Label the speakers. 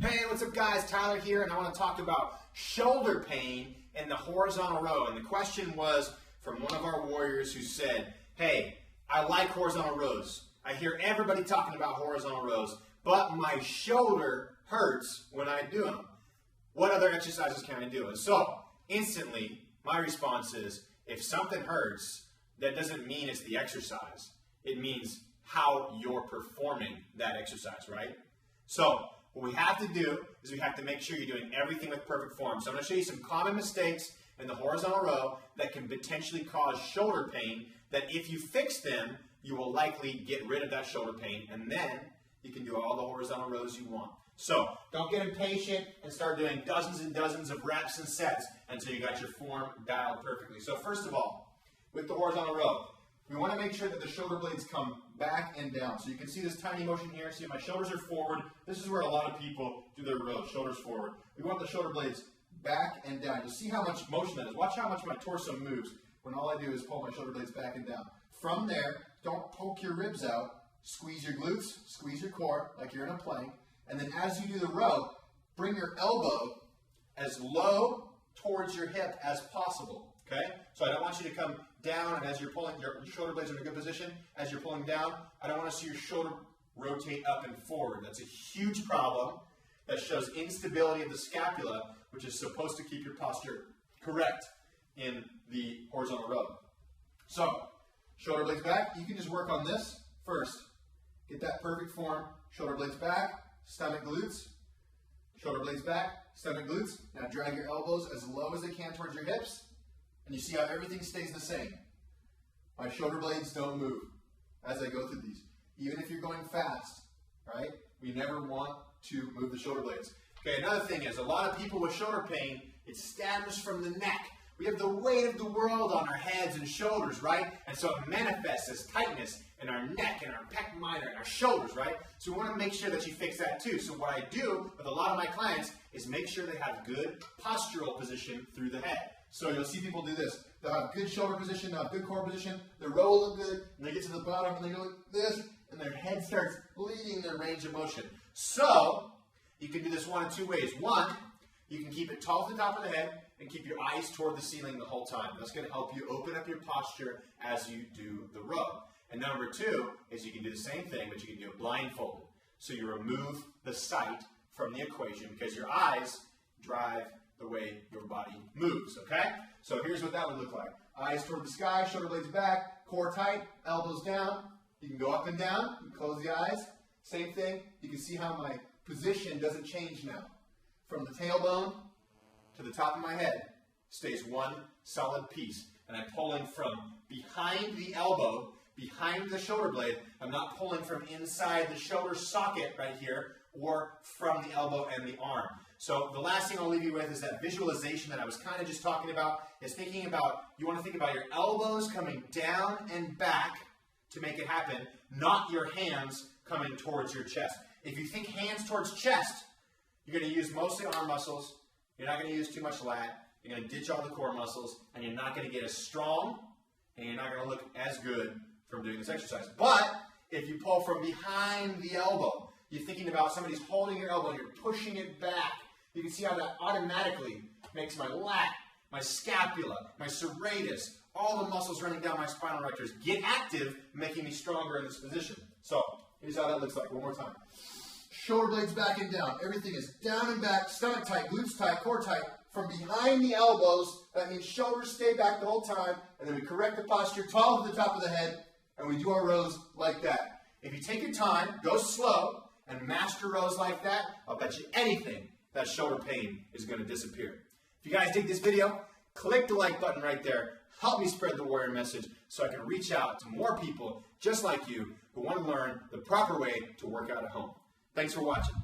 Speaker 1: Hey, what's up guys? Tyler here, and I want to talk about shoulder pain in the horizontal row. And the question was from one of our warriors who said, hey, I like horizontal rows. I hear everybody talking about horizontal rows, but my shoulder hurts when I do them. What other exercises can I do? And so, instantly, my response is, if something hurts, that doesn't mean it's the exercise. It means how you're performing that exercise, right? So, what we have to do is we have to make sure you're doing everything with perfect form. So I'm going to show you some common mistakes in the horizontal row that can potentially cause shoulder pain, that if you fix them, you will likely get rid of that shoulder pain, and then you can do all the horizontal rows you want. So don't get impatient and start doing dozens and dozens of reps and sets until you got your form dialed perfectly. So first of all, with the horizontal row, we want to make sure that the shoulder blades come back and down. So you can see this tiny motion here. See, my shoulders are forward. This is where a lot of people do their rows, shoulders forward. We want the shoulder blades back and down. You'll see how much motion that is. Watch how much my torso moves when all I do is pull my shoulder blades back and down. From there, don't poke your ribs out. Squeeze your glutes, squeeze your core like you're in a plank. And then as you do the row, bring your elbow as low towards your hip as possible. Okay? So I don't want you to come down, and as you're pulling, your shoulder blades are in a good position. As you're pulling down, I don't want to see your shoulder rotate up and forward. That's a huge problem that shows instability of the scapula, which is supposed to keep your posture correct in the horizontal row. So, shoulder blades back. You can just work on this first. Get that perfect form. Shoulder blades back, stomach glutes. Shoulder blades back, stomach glutes. Now drag your elbows as low as they can towards your hips. And you see how everything stays the same. My shoulder blades don't move as I go through these. Even if you're going fast, right? We never want to move the shoulder blades. Okay, another thing is, a lot of people with shoulder pain, it stems from the neck. We have the weight of the world on our heads and shoulders, right? And so it manifests as tightness in our neck and our pec minor and our shoulders, right? So we want to make sure that you fix that too. So what I do with a lot of my clients is make sure they have good postural position through the head. So you'll see people do this. They'll have good shoulder position, they'll have good core position, their row will look good, and they get to the bottom and they go like this, and their head starts leading their range of motion. So, you can do this one of two ways. One, you can keep it tall at the top of the head and keep your eyes toward the ceiling the whole time. That's going to help you open up your posture as you do the row. And number two is you can do the same thing, but you can do it blindfolded. So you remove the sight from the equation because your eyes drive the way your body moves, okay? So here's what that would look like. Eyes toward the sky, shoulder blades back, core tight, elbows down. You can go up and down, you can close the eyes. Same thing, you can see how my position doesn't change now. From the tailbone to the top of my head stays one solid piece. And I'm pulling from behind the elbow, behind the shoulder blade. I'm not pulling from inside the shoulder socket right here or from the elbow and the arm. So the last thing I'll leave you with is that visualization that I was kind of just talking about, is thinking about, you want to think about your elbows coming down and back to make it happen, not your hands coming towards your chest. If you think hands towards chest, you're going to use mostly arm muscles, you're not going to use too much lat, you're going to ditch all the core muscles, and you're not going to get as strong, and you're not going to look as good from doing this exercise. But if you pull from behind the elbow, you're thinking about somebody's holding your elbow and you're pushing it back. You can see how that automatically makes my lat, my scapula, my serratus, all the muscles running down my spinal rectors get active, making me stronger in this position. So, here's how that looks like. One more time. Shoulder blades back and down. Everything is down and back, stomach tight, glutes tight, core tight. From behind the elbows, that means shoulders stay back the whole time, and then we correct the posture, tall to the top of the head, and we do our rows like that. If you take your time, go slow, and master rows like that, I'll bet you anything that shoulder pain is going to disappear. If you guys dig this video, click the like button right there. Help me spread the warrior message so I can reach out to more people just like you who want to learn the proper way to work out at home. Thanks for watching.